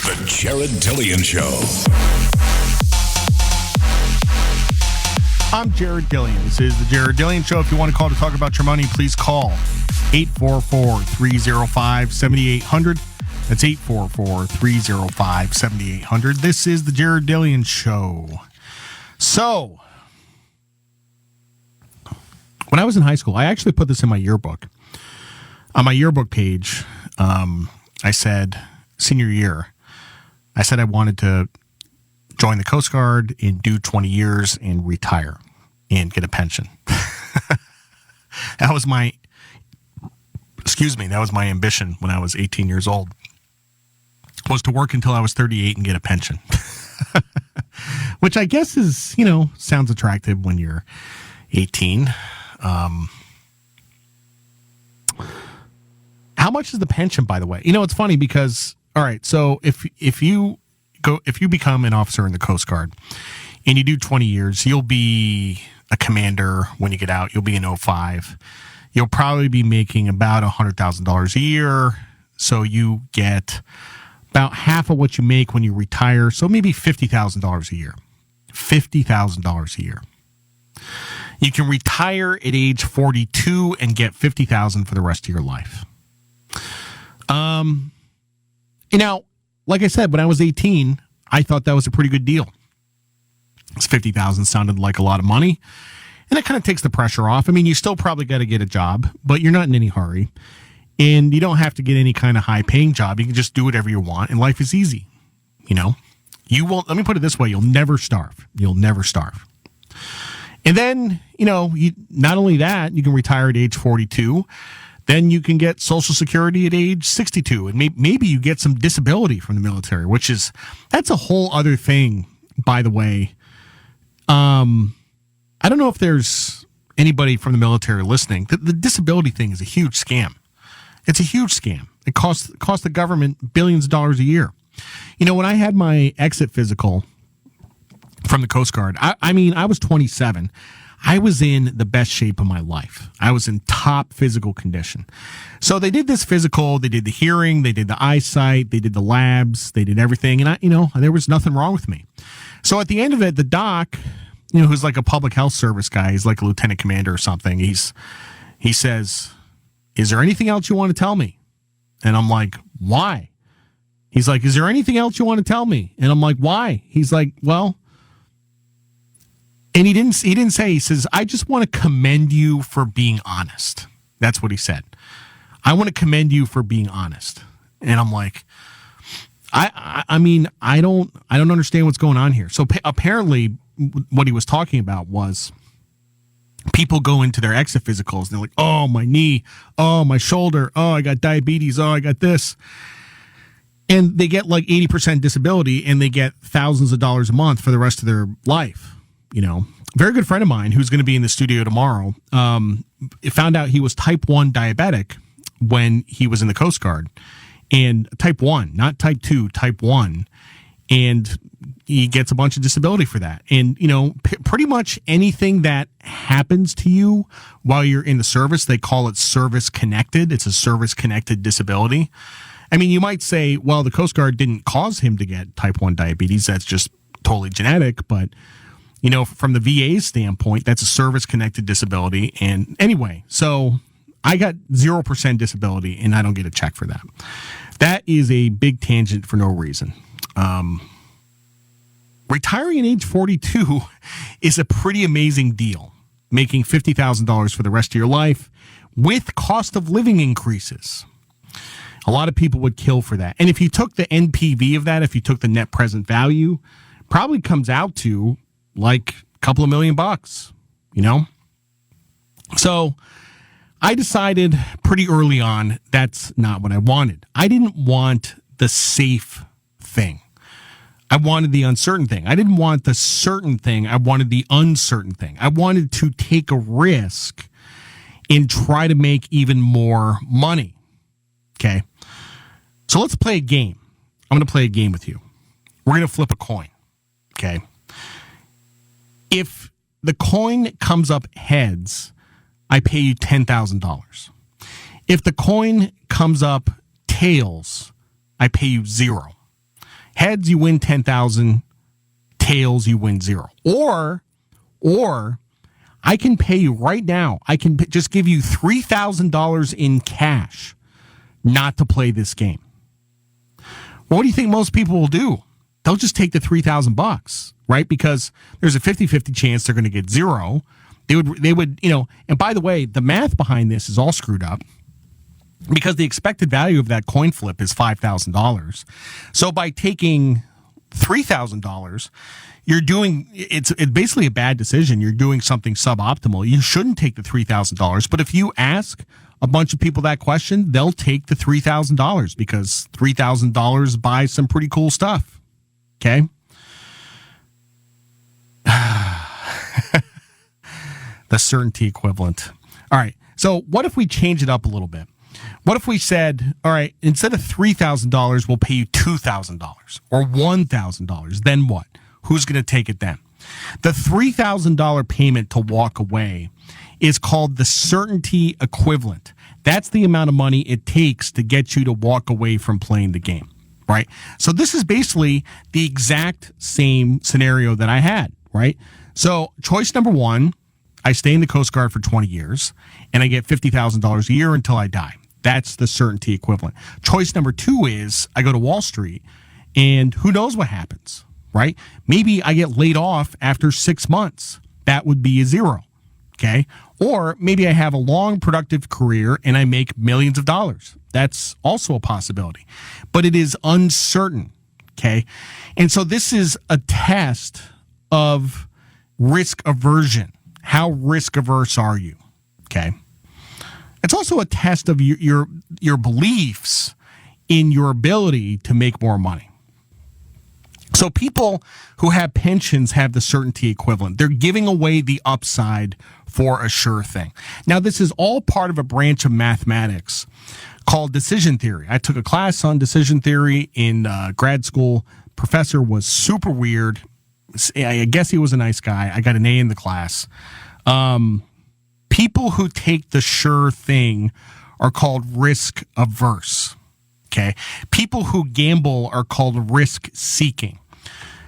The Jared Dillian Show. I'm Jared Dillian. This is the Jared Dillian Show. If you want to call to talk about your money, please call 844-305-7800. That's 844-305-7800. This is the Jared Dillian Show. So, when I was in high school, I actually put this in my yearbook. On my yearbook page, I said, senior year, I said I wanted to join the Coast Guard and do 20 years and retire and get a pension. That was my ambition when I was 18 years old, was to work until I was 38 and get a pension. Which I guess is, sounds attractive when you're 18. How much is the pension, by the way? It's funny because, all right, so if you become an officer in the Coast Guard and you do 20 years, you'll be a commander when you get out. You'll be an 05. You'll probably be making about $100,000 a year. So you get about half of what you make when you retire. So maybe $50,000 a year. $50,000 a year. You can retire at age 42 and get $50,000 for the rest of your life. Like I said, when I was 18, I thought that was a pretty good deal. This $50,000 sounded like a lot of money, and it kind of takes the pressure off. I mean, you still probably got to get a job, but you're not in any hurry, and you don't have to get any kind of high-paying job. You can just do whatever you want, and life is easy. You won't. Let me put it this way: you'll never starve. You'll never starve. And then, not only that, you can retire at age 42. Then you can get Social Security at age 62, and maybe you get some disability from the military, that's a whole other thing, by the way. I don't know if there's anybody from the military listening. The disability thing is a huge scam. It's a huge scam. It costs the government billions of dollars a year. When I had my exit physical from the Coast Guard, I was 27. I was in the best shape of my life. I was in top physical condition. So they did this physical, they did the hearing, they did the eyesight, they did the labs, they did everything. And there was nothing wrong with me. So at the end of it, the doc, who's like a public health service guy, he's like a lieutenant commander or something. He says, "Is there anything else you want to tell me?" And I'm like, "Why?" He's like, "Is there anything else you want to tell me?" And I'm like, "Why?" He's like, "Well," and he didn't say, he says, "I just want to commend you for being honest." That's what he said. "I want to commend you for being honest." And I'm like, I don't understand what's going on here. So apparently what he was talking about was people go into their exit physicals and they're like, "Oh, my knee. Oh, my shoulder. Oh, I got diabetes. Oh, I got this." And they get like 80% disability and they get thousands of dollars a month for the rest of their life. Very good friend of mine who's going to be in the studio tomorrow, found out he was type 1 diabetic when he was in the Coast Guard. And type 1, not type 2, type 1. And he gets a bunch of disability for that. And, pretty much anything that happens to you while you're in the service, they call it service-connected. It's a service-connected disability. I mean, you might say, well, the Coast Guard didn't cause him to get type 1 diabetes. That's just totally genetic. But from the VA's standpoint, that's a service-connected disability. And anyway, so I got 0% disability, and I don't get a check for that. That is a big tangent for no reason. Retiring at age 42 is a pretty amazing deal, making $50,000 for the rest of your life with cost of living increases. A lot of people would kill for that. And if you took the NPV of that, if you took the net present value, probably comes out to like a couple of $1 million, So I decided pretty early on that's not what I wanted. I didn't want the safe thing. I wanted the uncertain thing. I didn't want the certain thing. I wanted the uncertain thing. I wanted to take a risk and try to make even more money. Okay. So let's play a game. I'm going to play a game with you. We're going to flip a coin. Okay. If the coin comes up heads, I pay you $10,000. If the coin comes up tails, I pay you $0. Heads, you win 10,000. Tails, you win 0. Or I can pay you right now. I can just give you $3,000 in cash not to play this game. Well, what do you think most people will do? They'll just take the $3,000, right? Because there's a 50-50 chance they're going to get 0. They would, and by the way, the math behind this is all screwed up because the expected value of that coin flip is $5,000. So by taking $3,000, you're doing it's basically a bad decision. You're doing something suboptimal. You shouldn't take the $3,000. But if you ask a bunch of people that question, they'll take the $3,000 because $3,000 buys some pretty cool stuff. Okay. The certainty equivalent. All right. So what if we change it up a little bit? What if we said, all right, instead of $3,000, we'll pay you $2,000 or $1,000? Then what? Who's going to take it then? The $3,000 payment to walk away is called the certainty equivalent. That's the amount of money it takes to get you to walk away from playing the game, right? So this is basically the exact same scenario that I had, right? So choice number 1, I stay in the Coast Guard for 20 years and I get $50,000 a year until I die. That's the certainty equivalent. Choice number 2 is I go to Wall Street and who knows what happens, right? Maybe I get laid off after 6 months. That would be a 0. Okay. Or maybe I have a long productive career and I make millions of dollars. That's also a possibility, but it is uncertain. Okay. And so this is a test of risk aversion. How risk averse are you? Okay. It's also a test of your beliefs in your ability to make more money. So people who have pensions have the certainty equivalent. They're giving away the upside for a sure thing. Now, this is all part of a branch of mathematics called decision theory. I took a class on decision theory in grad school. Professor was super weird. I guess he was a nice guy. I got an A in the class. People who take the sure thing are called risk averse. Okay. People who gamble are called risk seeking.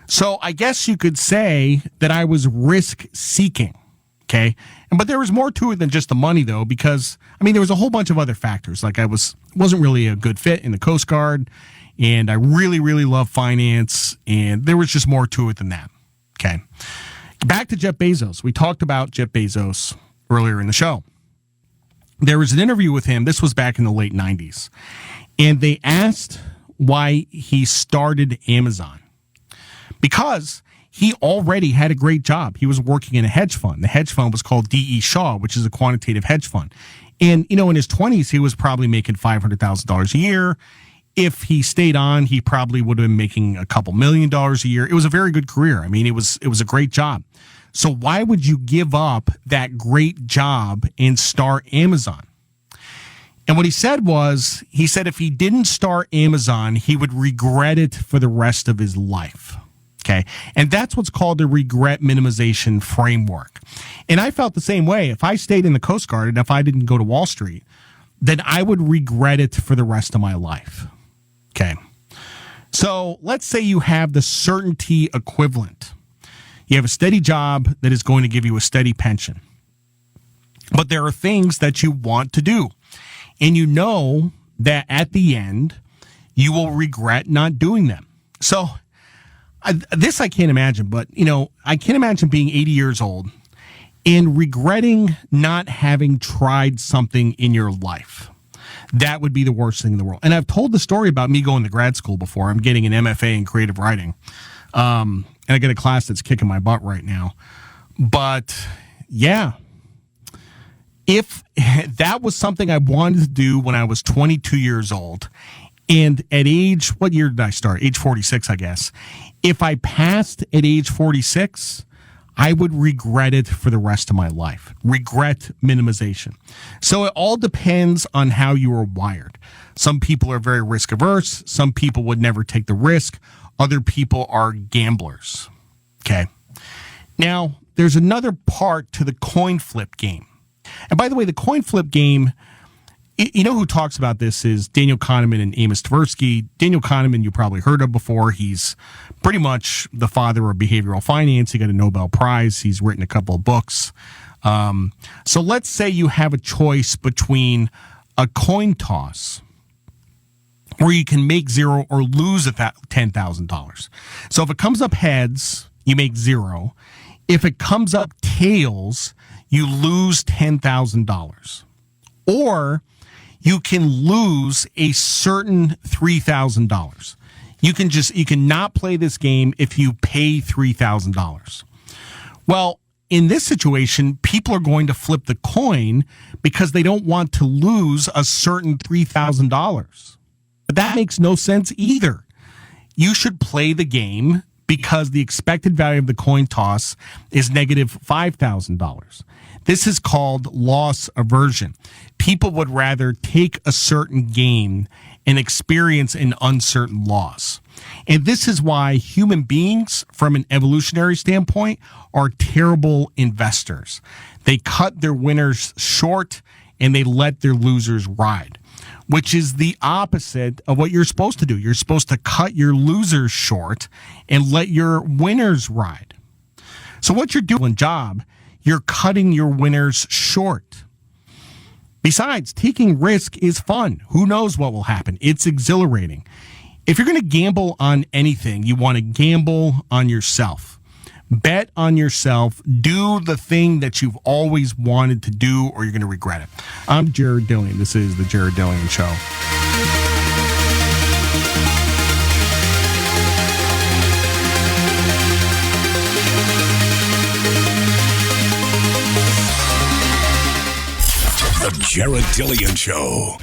So I guess you could say that I was risk seeking. Okay. But there was more to it than just the money though, because there was a whole bunch of other factors. Like I wasn't really a good fit in the Coast Guard and I really, really love finance. And there was just more to it than that. Okay. Back to Jeff Bezos. We talked about Jeff Bezos earlier in the show. There was an interview with him. This was back in the late 90s. And they asked why he started Amazon. Because he already had a great job. He was working in a hedge fund. The hedge fund was called D.E. Shaw, which is a quantitative hedge fund. And, in his 20s, he was probably making $500,000 a year. If he stayed on, he probably would have been making a couple $1 million a year. It was a very good career. It was a great job. So why would you give up that great job and start Amazon? And what he said was, if he didn't start Amazon, he would regret it for the rest of his life. Okay. And that's what's called the regret minimization framework. And I felt the same way. If I stayed in the Coast Guard and if I didn't go to Wall Street, then I would regret it for the rest of my life. Okay. So let's say you have the certainty equivalent. You have a steady job that is going to give you a steady pension. But there are things that you want to do. And you know that at the end, you will regret not doing them. So I can't imagine, but, I can't imagine being 80 years old and regretting not having tried something in your life. That would be the worst thing in the world. And I've told the story about me going to grad school before. I'm getting an MFA in creative writing. And I get a class that's kicking my butt right now. But yeah, if that was something I wanted to do when I was 22 years old, and at age, what year did I start? Age 46, I guess. If I passed at age 46, I would regret it for the rest of my life. Regret minimization. So it all depends on how you are wired. Some people are very risk averse. Some people would never take the risk. Other people are gamblers. Okay. Now, there's another part to the coin flip game. And by the way, the coin flip game You know who talks about this is Daniel Kahneman and Amos Tversky. Daniel Kahneman, you probably heard of before. He's pretty much the father of behavioral finance. He got a Nobel Prize. He's written a couple of books. So let's say you have a choice between a coin toss where you can make zero or lose $10,000. So if it comes up heads, you make zero. If it comes up tails, you lose $10,000. Or you can lose a certain $3,000. You can not play this game if you pay $3,000. Well, in this situation, people are going to flip the coin because they don't want to lose a certain $3,000. But that makes no sense either. You should play the game because the expected value of the coin toss is negative $5,000. This is called loss aversion. People would rather take a certain gain and experience an uncertain loss. And this is why human beings, from an evolutionary standpoint, are terrible investors. They cut their winners short and they let their losers ride, which is the opposite of what you're supposed to do. You're supposed to cut your losers short and let your winners ride. So what you're doing, job, you're cutting your winners short. Besides, taking risk is fun. Who knows what will happen? It's exhilarating. If you're going to gamble on anything, you want to gamble on yourself. Bet on yourself. Do the thing that you've always wanted to do, or you're going to regret it. I'm Jared Dillian. This is the Jared Dillian Show. The Jared Dillian Show.